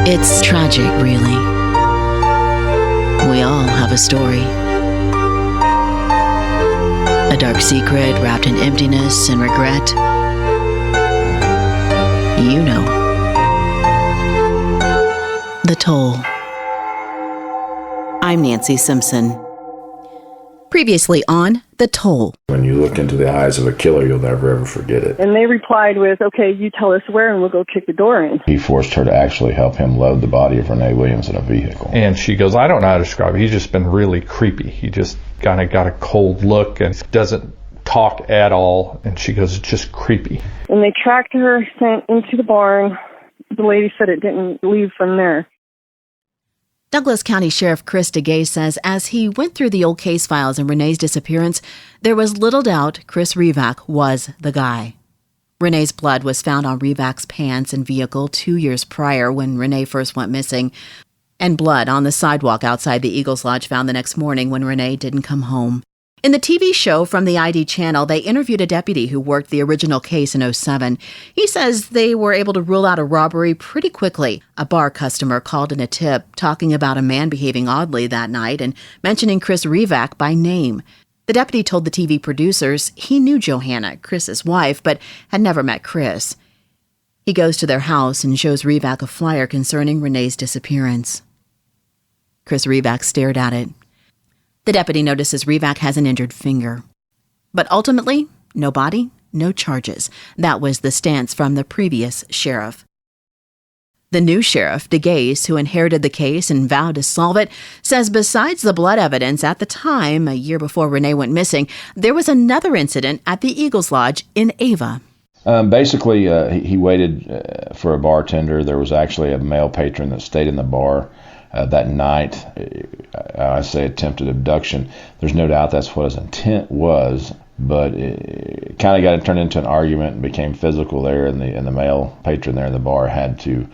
It's tragic, really. We all have a story. A dark secret wrapped in emptiness and regret. You know. The Toll. I'm Nancy Simpson. Previously on The Toll. When you look into the eyes of a killer, you'll never ever forget it. And they replied with, okay, you tell us where and we'll go kick the door in. He forced her to actually help him load the body of Rene Williams in a vehicle. And she goes, I don't know how to describe it. He's just been really creepy. He just kind of got a cold look and doesn't talk at all. And she goes, it's just creepy. And they tracked her, sent into the barn. The lady said it didn't leave from there. Douglas County Sheriff Chris DeGay says as he went through the old case files in Renee's disappearance, there was little doubt Chris Revak was the guy. Renee's blood was found on Revak's pants and vehicle 2 years prior when Renee first went missing, and blood on the sidewalk outside the Eagles Lodge found the next morning when Renee didn't come home. In the TV show from the ID channel, they interviewed a deputy who worked the original case in '07. He says they were able to rule out a robbery pretty quickly. A bar customer called in a tip talking about a man behaving oddly that night and mentioning Chris Revak by name. The deputy told the TV producers he knew Johanna, Chris's wife, but had never met Chris. He goes to their house and shows Revak a flyer concerning Renee's disappearance. Chris Revak stared at it. The deputy notices Revak has an injured finger. But ultimately, no body, no charges. That was the stance from the previous sheriff. The new sheriff, DeGay, who inherited the case and vowed to solve it, says besides the blood evidence at the time, a year before Renee went missing, there was another incident at the Eagles Lodge in Ava. Basically, he waited for a bartender. There was actually a male patron that stayed in the bar that night. I say attempted abduction. There's no doubt that's what his intent was, but it kind of got to turn into an argument and became physical there, and the male patron there in the bar had to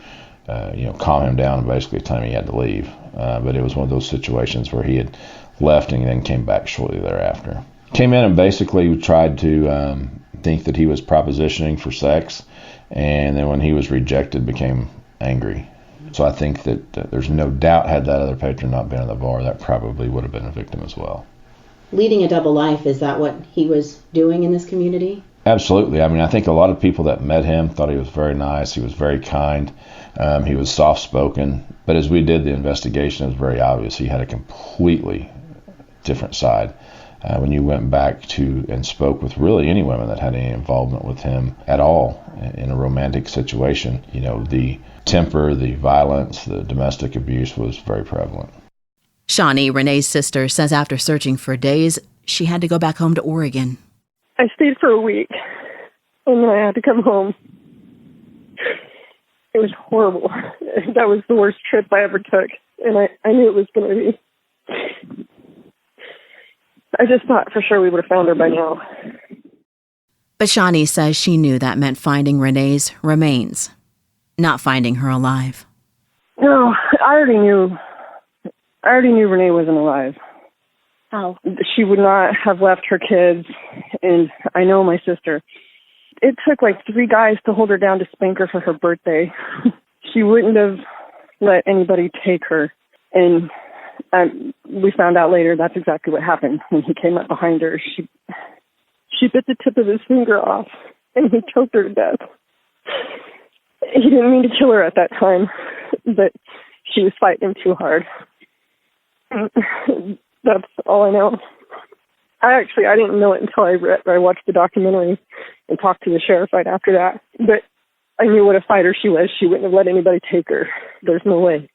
calm him down and basically tell him he had to leave. But it was one of those situations where he had left and then came back shortly thereafter. Came in and basically tried to think that he was propositioning for sex, and then when he was rejected became angry. So I think that there's no doubt had that other patron not been in the bar, that probably would have been a victim as well. Leading a double life, is that what he was doing in this community? Absolutely. I mean, I think a lot of people that met him thought he was very nice. He was very kind. He was soft-spoken. But as we did the investigation, it was very obvious he had a completely different side. When you went back to and spoke with really any women that had any involvement with him at all in a romantic situation, the temper, the violence, the domestic abuse was very prevalent. Shawnee, Renee's sister, says after searching for days, she had to go back home to Oregon. I stayed for a week, and then I had to come home. It was horrible. That was the worst trip I ever took, and I knew it was going to be. I just thought for sure we would have found her by now. But Shawnee says she knew that meant finding Renee's remains, not finding her alive. No, I already knew Renee wasn't alive. How? She would not have left her kids, and I know my sister. It took like 3 guys to hold her down to spank her for her birthday. She wouldn't have let anybody take her, and we found out later that's exactly what happened. When he came up behind her, she bit the tip of his finger off, and he choked her to death. He didn't mean to kill her at that time, but she was fighting him too hard. That's all I know. I didn't know it until I watched the documentary and talked to the sheriff right after that. But I knew what a fighter she was. She wouldn't have let anybody take her. There's no way.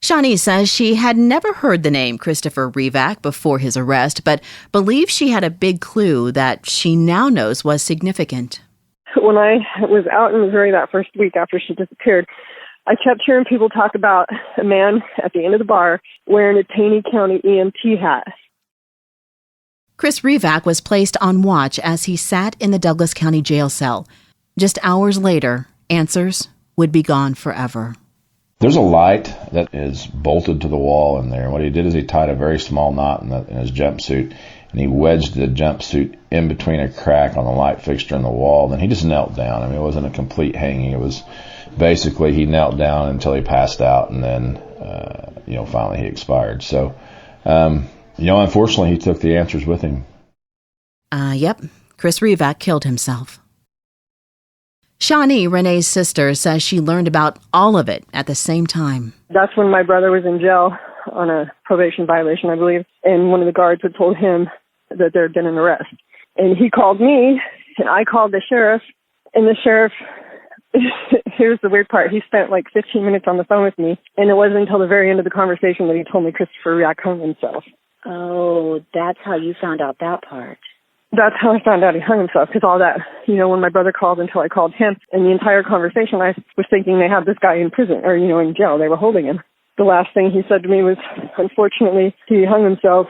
Shawnee says she had never heard the name Christopher Revak before his arrest, but believes she had a big clue that she now knows was significant. When I was out in Missouri that first week after she disappeared, I kept hearing people talk about a man at the end of the bar wearing a Taney County EMT hat. Chris Revak was placed on watch as he sat in the Douglas County jail cell. Just hours later, answers would be gone forever. There's a light that is bolted to the wall in there. And what he did is he tied a very small knot in his jumpsuit, and he wedged the jumpsuit in between a crack on the light fixture in the wall. Then he just knelt down. I mean, it wasn't a complete hanging. It was basically he knelt down until he passed out, and then, finally he expired. So, unfortunately he took the answers with him. Yep. Chris Revak killed himself. Shawnee, Renee's sister, says she learned about all of it at the same time. That's when my brother was in jail on a probation violation, I believe, and one of the guards had told him that there had been an arrest. And he called me, and I called the sheriff, and the sheriff, here's the weird part, he spent like 15 minutes on the phone with me, and it wasn't until the very end of the conversation that he told me Christopher Revak hung himself. Oh, that's how you found out that part. That's how I found out he hung himself, because all that, when my brother called until I called him, and the entire conversation, I was thinking they had this guy in prison, or, in jail. They were holding him. The last thing he said to me was, unfortunately, he hung himself.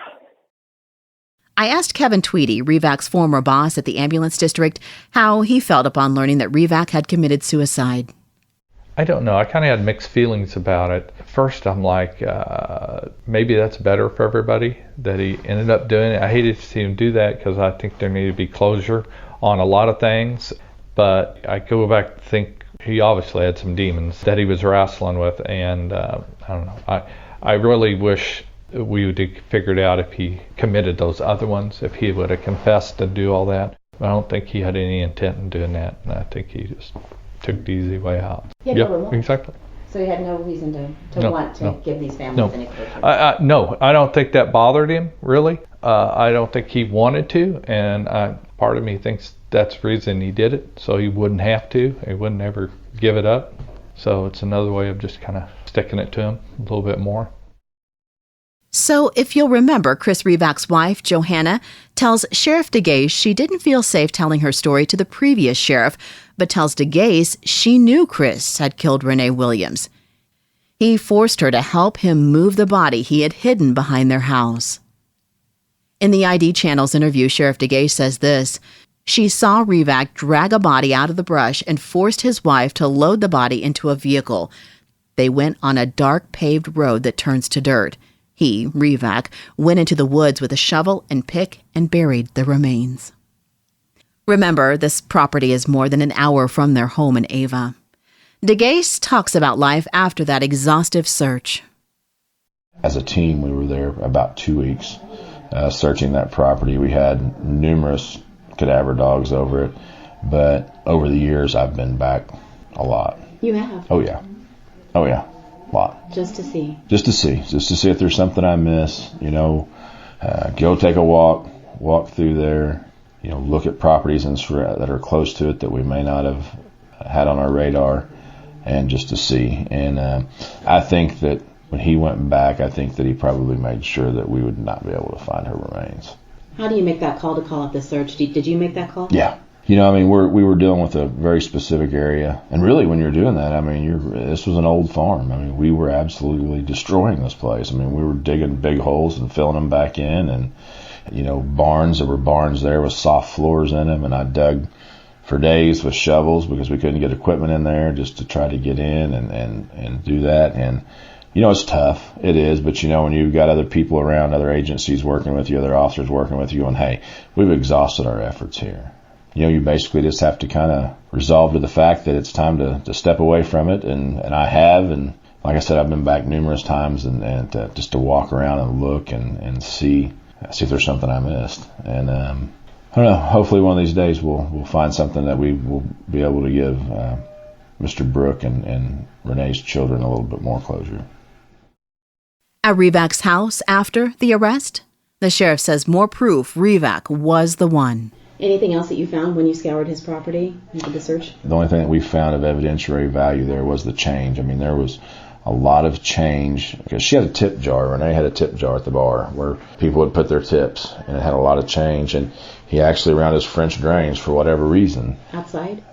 I asked Kevin Tweedy, Revak's former boss at the ambulance district, how he felt upon learning that Revak had committed suicide. I don't know. I kind of had mixed feelings about it. At first, I'm like, maybe that's better for everybody that he ended up doing it. I hated to see him do that because I think there needed to be closure on a lot of things. But I go back to think he obviously had some demons that he was wrestling with. And I don't know. I really wish we would have figured out if he committed those other ones, if he would have confessed to do all that. I don't think he had any intent in doing that. And I think he just took the easy way out. Yep, exactly. So he had no reason to want to give these families any closure? No, I don't think that bothered him, really. I don't think he wanted to, and part of me thinks that's the reason he did it, so he wouldn't have to. He wouldn't ever give it up. So it's another way of just kind of sticking it to him a little bit more. So, if you'll remember, Chris Revak's wife, Johanna, tells Sheriff DeGase she didn't feel safe telling her story to the previous sheriff, but tells DeGase she knew Chris had killed Rene Williams. He forced her to help him move the body he had hidden behind their house. In the ID Channel's interview, Sheriff DeGase says this: she saw Revak drag a body out of the brush and forced his wife to load the body into a vehicle. They went on a dark paved road that turns to dirt. He, Revak, went into the woods with a shovel and pick and buried the remains. Remember, this property is more than an hour from their home in Ava. DeGase talks about life after that exhaustive search. As a team, we were there about 2 weeks searching that property. We had numerous cadaver dogs over it, but over the years, I've been back a lot. You have? Oh, yeah. Lot. Just to see if there's something I miss, go take a walk through there, look at properties that are close to it that we may not have had on our radar, and just to see. And I think that when he went back, I think that he probably made sure that we would not be able to find her remains. How do you make that call to call up the search? Did you make that call? Yeah. We were dealing with a very specific area. And really, when you're doing that, this was an old farm. We were absolutely destroying this place. We were digging big holes and filling them back in. And, barns, there were barns there with soft floors in them. And I dug for days with shovels because we couldn't get equipment in there just to try to get in and do that. And, it's tough. It is. But, when you've got other people around, other agencies working with you, other officers working with you, and, hey, we've exhausted our efforts here. You basically just have to kind of resolve to the fact that it's time to step away from it, and I have, and like I said, I've been back numerous times, and just to walk around and look and see if there's something I missed. And I don't know, hopefully one of these days we'll find something that we will be able to give Mr. Brook and Renee's children a little bit more closure. At Revak's house after the arrest, the sheriff says more proof Revak was the one. Anything else that you found when you scoured his property and did the search? The only thing that we found of evidentiary value there was the change. There was a lot of change because she had a tip jar. Rene had a tip jar at the bar where people would put their tips, and it had a lot of change. And he actually ran his French drains for whatever reason. Outside,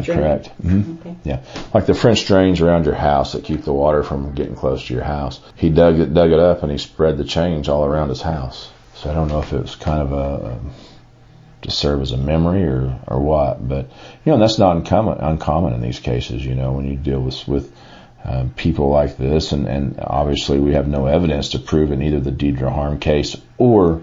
Drain. Correct. Mm-hmm. Okay. Yeah, like the French drains around your house that keep the water from getting close to your house. He dug it up, and he spread the change all around his house. So I don't know if it was kind of to serve as a memory or what, but that's not uncommon in these cases. When you deal with people like this, and obviously we have no evidence to prove in either the Deidre Harm case or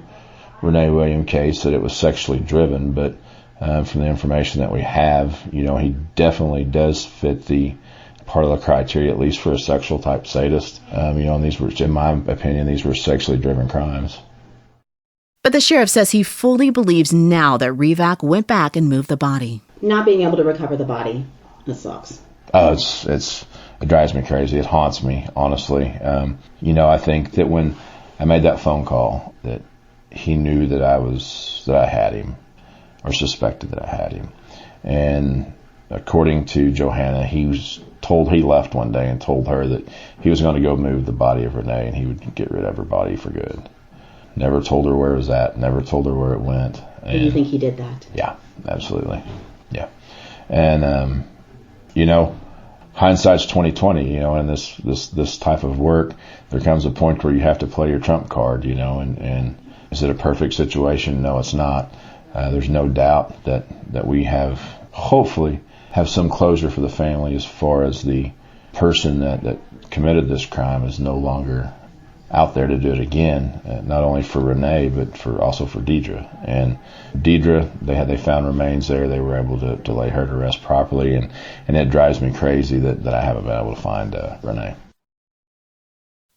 Rene Williams case that it was sexually driven, but from the information that we have, he definitely does fit the part of the criteria, at least for a sexual type sadist. And these were, in my opinion, these were sexually driven crimes. But the sheriff says he fully believes now that Revak went back and moved the body. Not being able to recover the body, that sucks. Oh, it drives me crazy. It haunts me, honestly. I think that when I made that phone call, that he knew that I had him, or suspected that I had him. And according to Johanna, he left one day and told her that he was going to go move the body of Rene and he would get rid of her body for good. Never told her where it was at, never told her where it went. And you think he did that? Yeah, absolutely. Yeah. And, hindsight's 20/20, in this type of work, there comes a point where you have to play your trump card, and is it a perfect situation? No, it's not. There's no doubt that we hopefully have some closure for the family as far as the person that committed this crime is no longer out there to do it again, not only for Rene, but also for Deidre. And Deidre, they found remains there. They were able to lay her to rest properly, and it drives me crazy that I haven't been able to find Rene.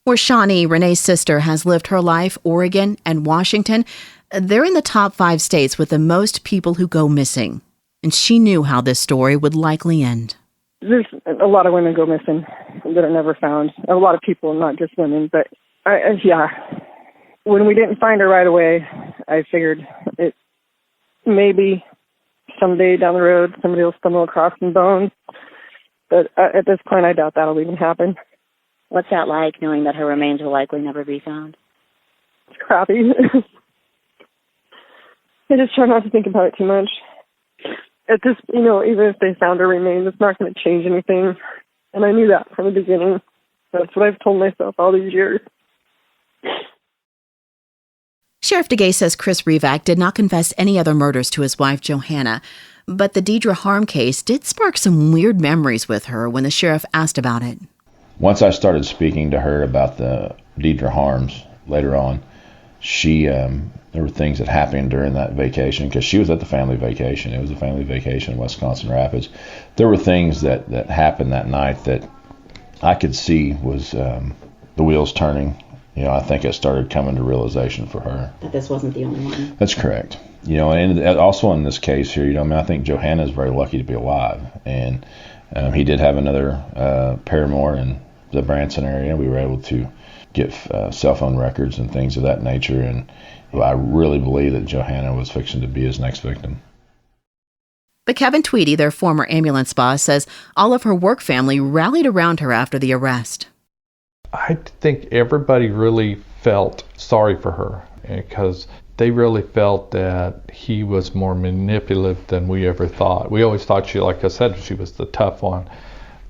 Where Shawnee, Rene's sister, has lived her life, Oregon and Washington, they're in the top 5 states with the most people who go missing. And she knew how this story would likely end. There's a lot of women go missing that are never found. A lot of people, not just women, but when we didn't find her right away, I figured it maybe someday down the road somebody will stumble across some bones. But at this point, I doubt that'll even happen. What's that like, knowing that her remains will likely never be found? It's crappy. I just try not to think about it too much. At this, even if they found her remains, it's not going to change anything. And I knew that from the beginning. That's what I've told myself all these years. Sheriff DeGay says Chris Revak did not confess any other murders to his wife, Johanna, but the Deidre harm case did spark some weird memories with her when the sheriff asked about it. Once I started speaking to her about the Deidre harms later on, there were things that happened during that vacation, because she was at the family vacation. It was a family vacation in Wisconsin Rapids. There were things that happened that night that I could see was the wheels turning. I think it started coming to realization for her. That this wasn't the only one. That's correct. And also in this case here, I think Johanna is very lucky to be alive. And he did have another paramour in the Branson area. We were able to get cell phone records and things of that nature. And I really believe that Johanna was fixing to be his next victim. But Kevin Tweedy, their former ambulance boss, says all of her work family rallied around her after the arrest. I think everybody really felt sorry for her because they really felt that he was more manipulative than we ever thought. We always thought like I said, she was the tough one.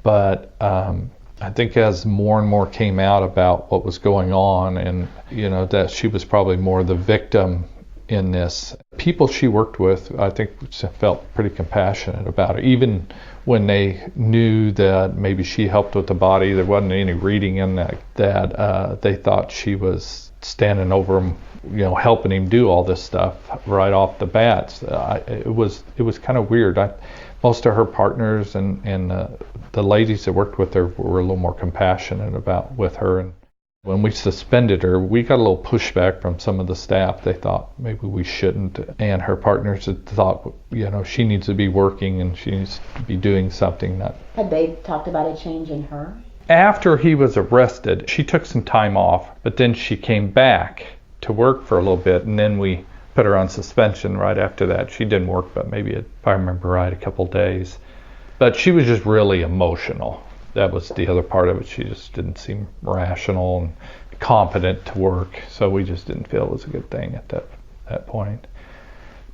But I think as more and more came out about what was going on and, that she was probably more the victim in this, people she worked with, I think, felt pretty compassionate about it. Even when they knew that maybe she helped with the body, there wasn't any reading in that they thought she was standing over him, helping him do all this stuff right off the bat. It was kind of weird. Most of her partners and the ladies that worked with her were a little more compassionate with her. And when we suspended her, we got a little pushback from some of the staff. They thought maybe we shouldn't. And her partners had thought, she needs to be working and she needs to be doing something. Had they talked about a change in her? After he was arrested, she took some time off, but then she came back to work for a little bit, and then we put her on suspension right after that. She didn't work, but maybe, if I remember right, a couple days. But she was just really emotional. That was the other part of it. She just didn't seem rational and competent to work, so we just didn't feel it was a good thing at that point.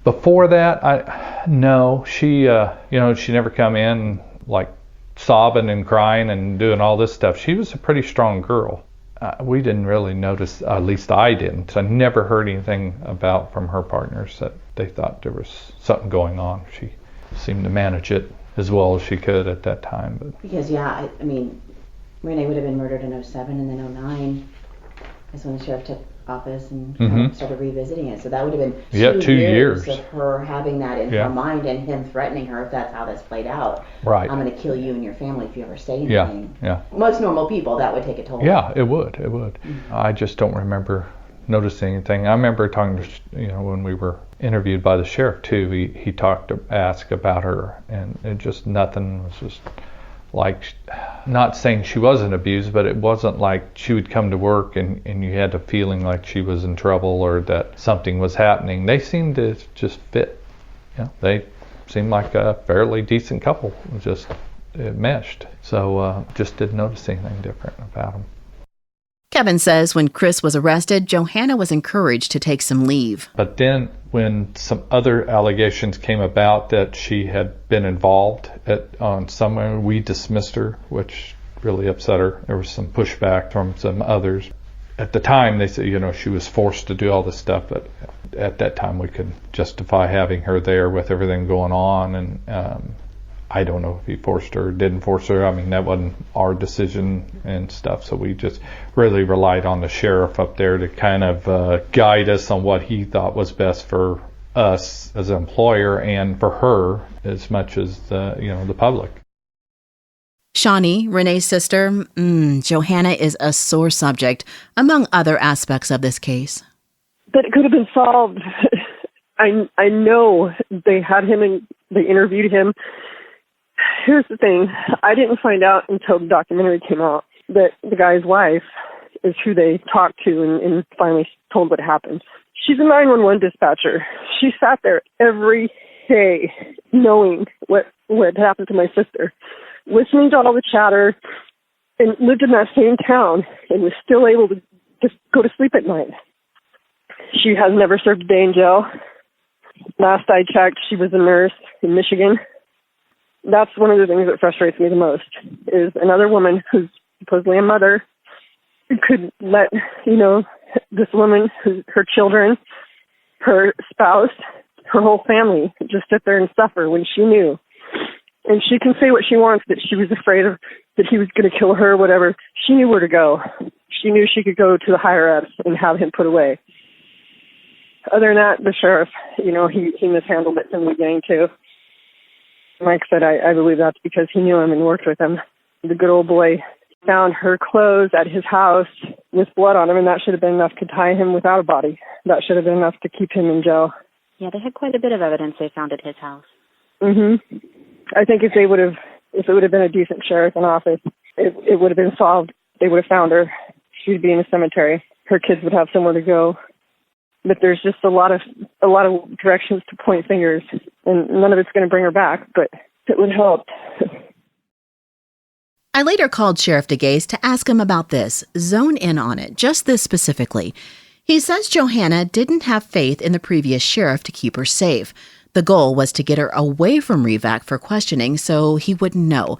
Before that, she never come in like sobbing and crying and doing all this stuff. She was a pretty strong girl. We didn't really notice, at least I didn't. I never heard anything from her partners that they thought there was something going on. She seemed to manage it as well as she could at that time. But because, Rene would have been murdered in 07 and then 09 is when the sheriff took office and Mm-hmm. started revisiting it. So that would have been 2 years of her having that in her mind and him threatening her if that's how this played out. Right. I'm going to kill you and your family if you ever say Yeah, anything. yeah. Most normal people, that would take a toll. Yeah, it would. I just don't remember noticing anything. I remember talking to, when we were interviewed by the sheriff too, he asked about her, and it just nothing was just like, not saying she wasn't abused, but it wasn't like she would come to work and you had a feeling like she was in trouble or that something was happening. They seemed to just fit. They seemed like a fairly decent couple. It meshed. So just didn't notice anything different about them. Kevin says when Chris was arrested, Johanna was encouraged to take some leave. But then when some other allegations came about that she had been involved on somewhere, we dismissed her, which really upset her. There was some pushback from some others. At the time, they said, she was forced to do all this stuff, but at that time we could justify having her there with everything going on. And I don't know if he forced her or didn't force her. I mean, that wasn't our decision and stuff. So we just really relied on the sheriff up there to kind of guide us on what he thought was best for us as an employer and for her as much as the public. Shawnee, Renee's sister, Johanna is a sore subject, among other aspects of this case. But it could have been solved. I know they had him and they interviewed him. Here's the thing. I didn't find out until the documentary came out that the guy's wife is who they talked to and finally told what happened. She's a 911 dispatcher. She sat there every day knowing what happened to my sister, listening to all the chatter, and lived in that same town and was still able to just go to sleep at night. She has never served a day in jail. Last I checked, she was a nurse in Michigan. That's one of the things that frustrates me the most, is another woman who's supposedly a mother could let, this woman, her children, her spouse, her whole family just sit there and suffer when she knew. And she can say what she wants, that she was afraid of, that he was going to kill her or whatever. She knew where to go. She knew she could go to the higher-ups and have him put away. Other than that, the sheriff, he mishandled it from the beginning too. Like I said, I believe that's because he knew him and worked with him. The good old boy found her clothes at his house with blood on him, and that should have been enough to tie him without a body. That should have been enough to keep him in jail. Yeah, they had quite a bit of evidence they found at his house. Mm-hmm. I think if it would have been a decent sheriff in office, it would have been solved. They would have found her. She'd be in a cemetery. Her kids would have somewhere to go. But there's just a lot of directions to point fingers, and none of it's going to bring her back, but it would help. I later called Sheriff DeGase to ask him about this, zone in on it, just this specifically. He says Johanna didn't have faith in the previous sheriff to keep her safe. The goal was to get her away from Revak for questioning so he wouldn't know.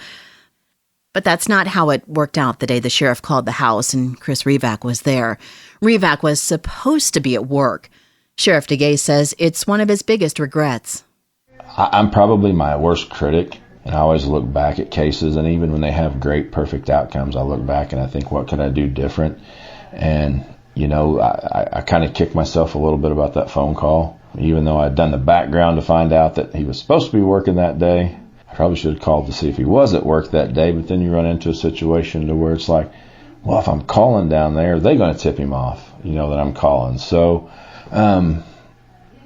But that's not how it worked out the day the sheriff called the house and Chris Revak was there. Revak was supposed to be at work. Sheriff DeGase says it's one of his biggest regrets. I'm probably my worst critic, and I always look back at cases, and even when they have great, perfect outcomes, I look back and I think, what could I do different? And, I kind of kick myself a little bit about that phone call. Even though I'd done the background to find out that he was supposed to be working that day, I probably should have called to see if he was at work that day, but then you run into a situation to where it's like, well, if I'm calling down there, they're going to tip him off, that I'm calling. So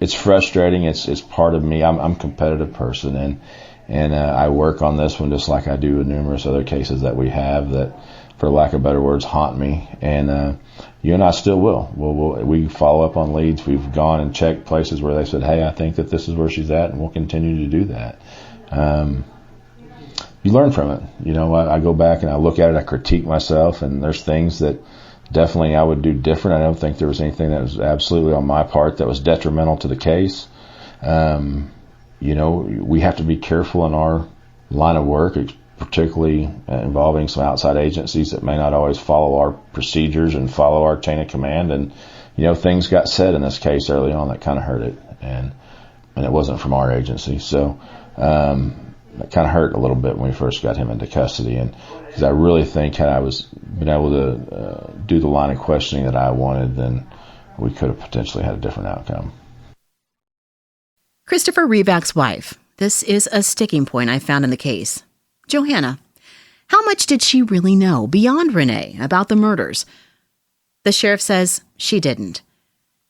it's frustrating. It's part of me. I'm a competitive person, and I work on this one just like I do with numerous other cases that we have that, for lack of better words, haunt me. And you and I still will. We follow up on leads. We've gone and checked places where they said, hey, I think that this is where she's at, and we'll continue to do that. You learn from it. I go back and I look at it, I critique myself, and there's things that definitely I would do different. I don't think there was anything that was absolutely on my part that was detrimental to the case. We have to be careful in our line of work, particularly involving some outside agencies that may not always follow our procedures and follow our chain of command. And, things got said in this case early on that kind of hurt it. And it wasn't from our agency. So, that kind of hurt a little bit when we first got him into custody, and because I really think had I been able to do the line of questioning that I wanted, then we could have potentially had a different outcome. Christopher Revak's wife. This is a sticking point I found in the case. Johanna. How much did she really know beyond Rene about the murders? The sheriff says she didn't.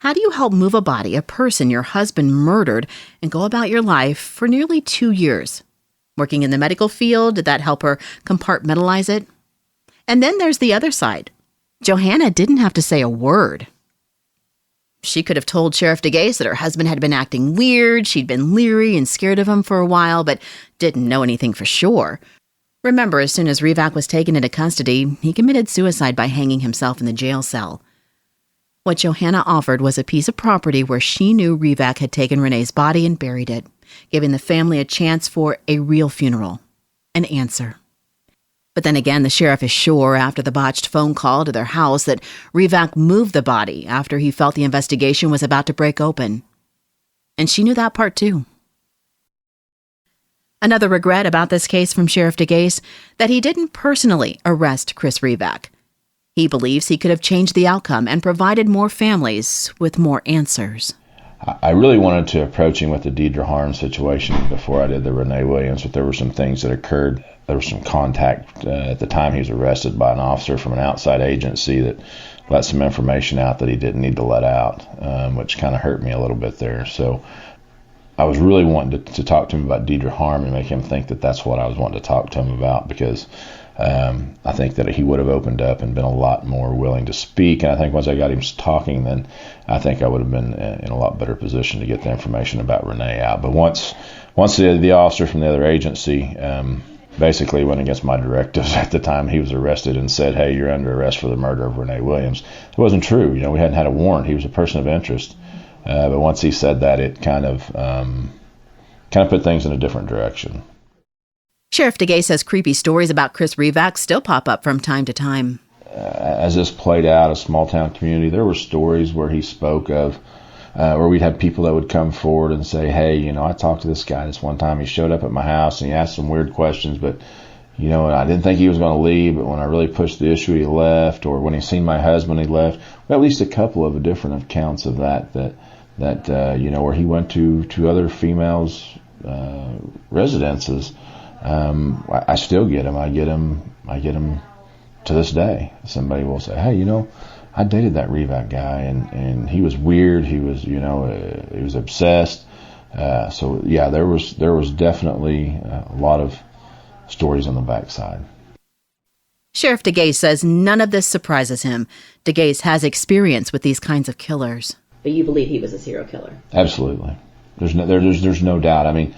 How do you help move a body, a person your husband murdered, and go about your life for nearly 2 years? Working in the medical field, did that help her compartmentalize it? And then there's the other side. Johanna didn't have to say a word. She could have told Sheriff DeGase that her husband had been acting weird, she'd been leery and scared of him for a while, but didn't know anything for sure. Remember, as soon as Revak was taken into custody, he committed suicide by hanging himself in the jail cell. What Johanna offered was a piece of property where she knew Revak had taken Rene's body and buried it, giving the family a chance for a real funeral, an answer. But then again, the sheriff is sure after the botched phone call to their house that Revak moved the body after he felt the investigation was about to break open. And she knew that part too. Another regret about this case from Sheriff DeGase, that he didn't personally arrest Chris Revak. He believes he could have changed the outcome and provided more families with more answers. I really wanted to approach him with the Deidre Harms situation before I did the Rene Williams, but there were some things that occurred. There was some contact at the time he was arrested by an officer from an outside agency that let some information out that he didn't need to let out, which kind of hurt me a little bit there. So I was really wanting to talk to him about Deidre Harm and make him think that that's what I was wanting to talk to him about, because I think that he would have opened up and been a lot more willing to speak. And I think once I got him talking, then I think I would have been in a lot better position to get the information about Rene out. But once the officer from the other agency basically went against my directives at the time he was arrested and said, "Hey, you're under arrest for the murder of Rene Williams," it wasn't true. We hadn't had a warrant. He was a person of interest. But once he said that, it kind of put things in a different direction. Sheriff DeGase says creepy stories about Chris Revak still pop up from time to time. As this played out, a small town community, there were stories where he spoke of, where we'd have people that would come forward and say, "Hey, I talked to this guy this one time. He showed up at my house and he asked some weird questions, but I didn't think he was going to leave, but when I really pushed the issue, he left." Or when he seen my husband, he left. Well, at least a couple of different accounts of that where he went to other females' residences. I still get him. I get him to this day. Somebody will say, "Hey, I dated that Revak guy, and he was weird. He was, he was obsessed." So yeah, there was definitely a lot of stories on the backside. Sheriff DeGase says none of this surprises him. DeGase has experience with these kinds of killers. But you believe he was a serial killer? Absolutely. There's no doubt. I mean,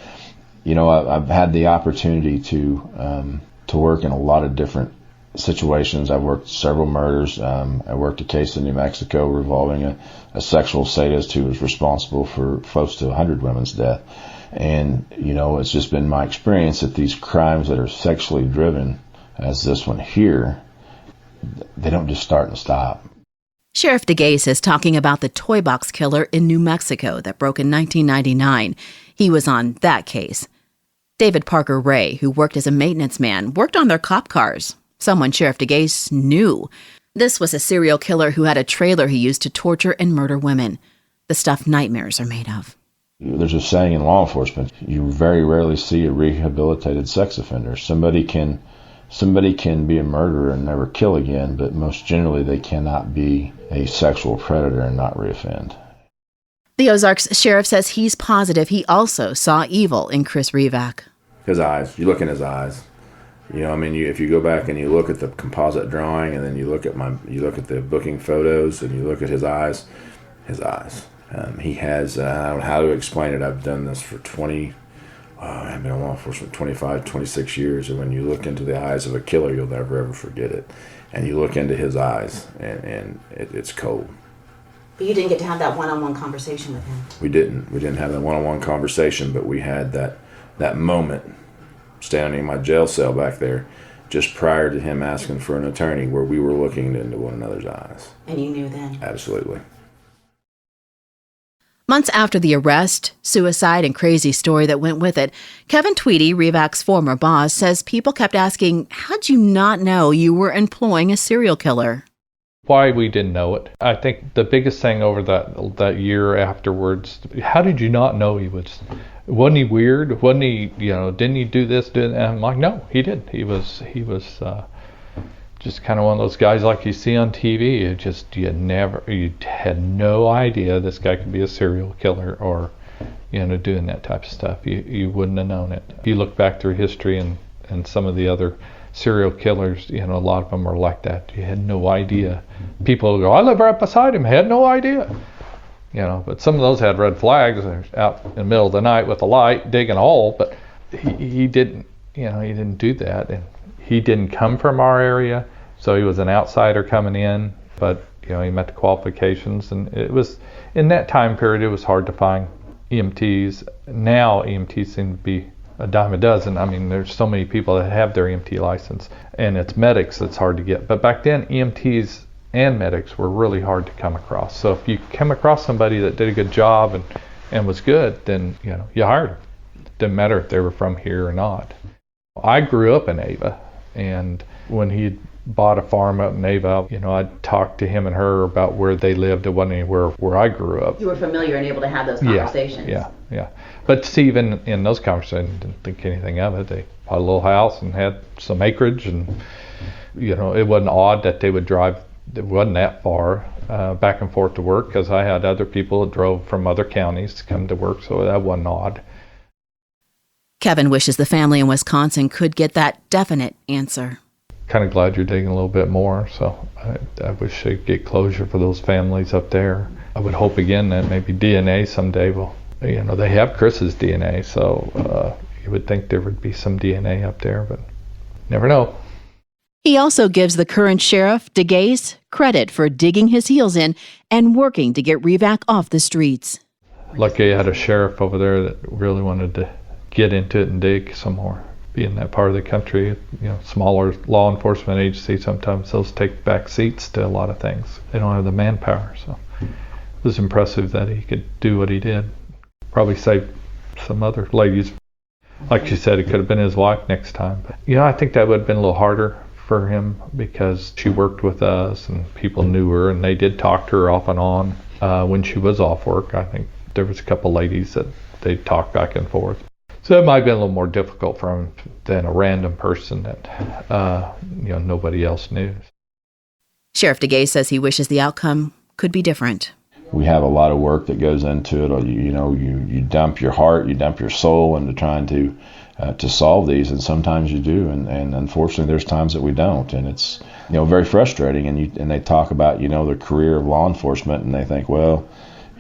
I've had the opportunity to work in a lot of different situations. I've worked several murders. I worked a case in New Mexico revolving a sexual sadist who was responsible for close to 100 women's death. And, it's just been my experience that these crimes that are sexually driven, as this one here, they don't just start and stop. Sheriff DeGase is talking about the toy box killer in New Mexico that broke in 1999. He was on that case. David Parker Ray, who worked as a maintenance man, worked on their cop cars. Someone Sheriff DeGase knew. This was a serial killer who had a trailer he used to torture and murder women. The stuff nightmares are made of. There's a saying in law enforcement, you very rarely see a rehabilitated sex offender. Somebody can be a murderer and never kill again, but most generally they cannot be a sexual predator and not reoffend. The Ozarks sheriff says he's positive he also saw evil in Chris Revak. His eyes. You look in his eyes. If you go back and you look at the composite drawing, and then you look at the booking photos, and you look at his eyes. He has, I don't know how to explain it. I've done this for I've been in law enforcement 25, 26 years, and when you look into the eyes of a killer, you'll never ever forget it. And you look into his eyes, and it's cold. But you didn't get to have that one-on-one conversation with him. We didn't have that one-on-one conversation, but we had that moment standing in my jail cell back there just prior to him asking for an attorney, where we were looking into one another's eyes. And you knew then? Absolutely. Months after the arrest, suicide, and crazy story that went with it, Kevin Tweedy, Revak's former boss, says people kept asking, how'd you not know you were employing a serial killer? Why we didn't know it. I think the biggest thing over that year afterwards, how did you not know wasn't he weird? Wasn't he, didn't he do this, do that? And I'm like, no, he did. He was just kind of one of those guys like you see on TV. You had no idea this guy could be a serial killer or, doing that type of stuff. You wouldn't have known it. If you look back through history and some of the other serial killers, a lot of them are like that. You had no idea. People go, I live right beside him, had no idea. But some of those had red flags. They're out in the middle of the night with a light digging a hole, but he didn't, he didn't do that. And he didn't come from our area, so he was an outsider coming in, but, he met the qualifications. And it was, in that time period, it was hard to find EMTs. Now EMTs seem to be a dime a dozen. I mean, there's so many people that have their EMT license, and it's medics that's hard to get. But back then, EMTs and medics were really hard to come across. So if you come across somebody that did a good job and was good, then, you hired them. Didn't matter if they were from here or not. I grew up in Ava, and when he bought a farm up in Ava, I'd talk to him and her about where they lived. It wasn't anywhere where I grew up. You were familiar and able to have those conversations. Yeah. But see, even in those conversations, I didn't think anything of it. They bought a little house and had some acreage, and, it wasn't odd that they would drive. It wasn't that far back and forth to work, because I had other people that drove from other counties to come to work, so that wasn't odd. Kevin wishes the family in Wisconsin could get that definite answer. Kind of glad you're digging a little bit more, so I wish they'd get closure for those families up there. I would hope again that maybe DNA someday will, they have Chris's DNA, so you would think there would be some DNA up there, but never know. He also gives the current sheriff, DeGase, credit for digging his heels in and working to get Revak off the streets. Lucky I had a sheriff over there that really wanted to get into it and dig some more. Being that part of the country, smaller law enforcement agencies, sometimes those take back seats to a lot of things. They don't have the manpower, so it was impressive that he could do what he did. Probably saved some other ladies. Like you said, it could have been his wife next time. But, I think that would have been a little harder for him, because she worked with us and people knew her, and they did talk to her off and on when she was off work. I think there was a couple ladies that they talked back and forth. So it might have been a little more difficult for him than a random person that nobody else knew. Sheriff DeGase says he wishes the outcome could be different. We have a lot of work that goes into it. You dump your heart, you dump your soul into trying to solve these, and sometimes you do, and unfortunately there's times that we don't, and it's very frustrating. And they talk about the career of law enforcement, and they think, well,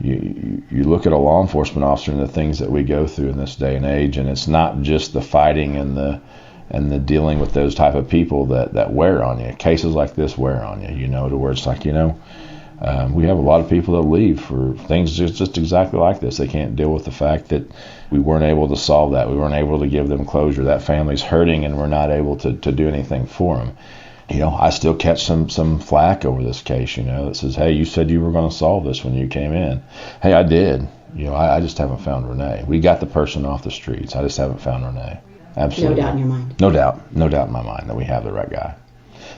you look at a law enforcement officer and the things that we go through in this day and age, and it's not just the fighting and the dealing with those type of people that wear on you. Cases like this wear on you, to where it's like, we have a lot of people that leave for things just exactly like this. They can't deal with the fact that we weren't able to solve that. We weren't able to give them closure. That family's hurting, and we're not able to do anything for them. I still catch some flack over this case, that says, hey, you said you were going to solve this when you came in. Hey, I did. I just haven't found Rene. We got the person off the streets. I just haven't found Rene. Absolutely. No doubt in your mind. No doubt in my mind that we have the right guy.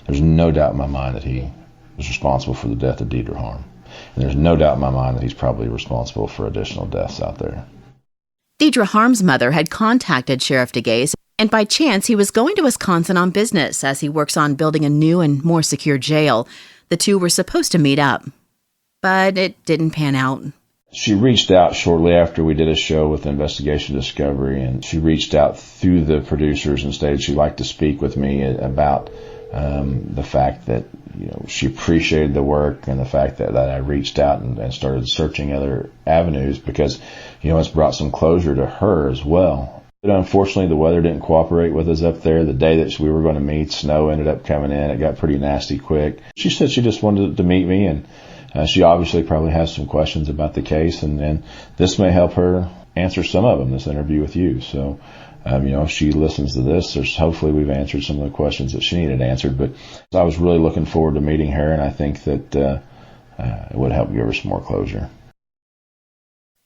There's no doubt in my mind that he was responsible for the death of Deidre Harm. And there's no doubt in my mind that he's probably responsible for additional deaths out there. Deidre Harm's mother had contacted Sheriff DeGase, and by chance he was going to Wisconsin on business as he works on building a new and more secure jail. The two were supposed to meet up, but it didn't pan out. She reached out shortly after we did a show with Investigation Discovery, and she reached out through the producers and stated she'd like to speak with me about the fact that she appreciated the work, and the fact that I reached out and started searching other avenues, because it's brought some closure to her as well. But unfortunately, the weather didn't cooperate with us up there. The day that we were going to meet, snow ended up coming in. It got pretty nasty quick. She said she just wanted to meet me, and she obviously probably has some questions about the case, and this may help her answer some of them, this interview with you. So, if she listens to this, hopefully we've answered some of the questions that she needed answered. But I was really looking forward to meeting her, and I think that it would help give her some more closure.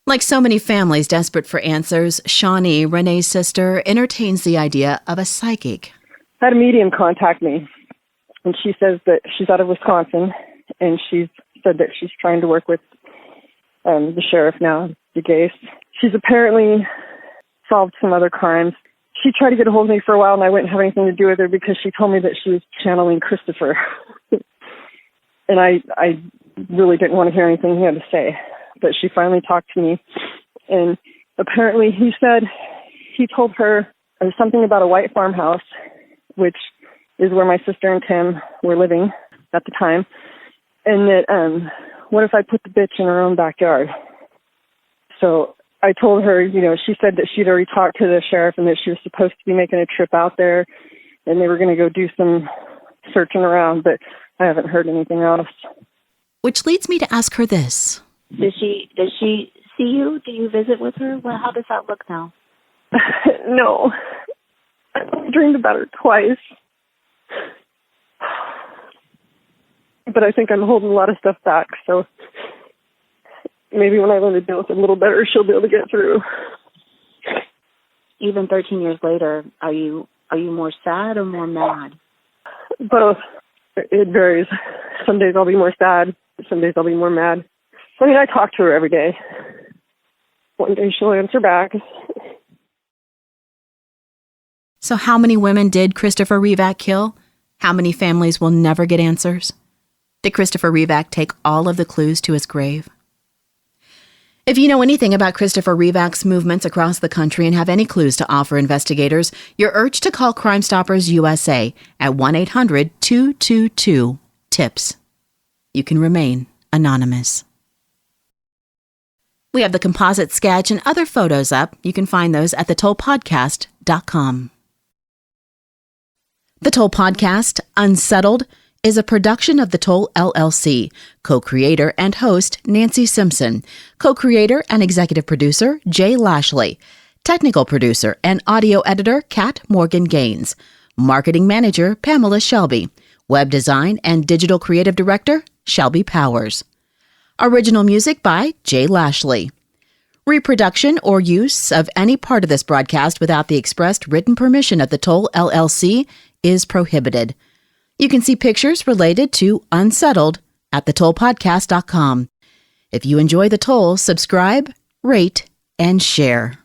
Like so many families desperate for answers, Shawnee, Rene's sister, entertains the idea of a psychic. I had a medium contact me, and she says that she's out of Wisconsin, and she's said that she's trying to work with the sheriff now, DeGase. She's apparently solved some other crimes. She tried to get a hold of me for a while, and I wouldn't have anything to do with her because she told me that she was channeling Christopher. And I really didn't want to hear anything he had to say. But she finally talked to me, and apparently he said he told her something about a white farmhouse, which is where my sister and Tim were living at the time, and that what if I put the bitch in her own backyard? So I told her, she said that she'd already talked to the sheriff and that she was supposed to be making a trip out there, and they were going to go do some searching around, but I haven't heard anything else. Which leads me to ask her this. Does she see you? Do you visit with her? Well, how does that look now? No. I only dreamed about her twice. But I think I'm holding a lot of stuff back, so maybe when I learn to deal with it a little better, she'll be able to get through. Even 13 years later, are you more sad or more mad? Both. It varies. Some days I'll be more sad. Some days I'll be more mad. I mean, I talk to her every day. One day she'll answer back. So how many women did Christopher Revak kill? How many families will never get answers? Did Christopher Revak take all of the clues to his grave? If you know anything about Christopher Revak's movements across the country and have any clues to offer investigators, you're urged to call Crime Stoppers USA at 1-800-222-TIPS. You can remain anonymous. We have the composite sketch and other photos up. You can find those at thetollpodcast.com. The Toll Podcast, Unsettled, is a production of The Toll LLC, co-creator and host Nancy Simpson, co-creator and executive producer Jay Lashley, technical producer and audio editor Kat Morgan Gaines, marketing manager Pamela Shelby, web design and digital creative director Shelby Powers. Original music by Jay Lashley. Reproduction or use of any part of this broadcast without the expressed written permission of The Toll LLC is prohibited. You can see pictures related to Unsettled at thetollpodcast.com. If you enjoy The Toll, subscribe, rate, and share.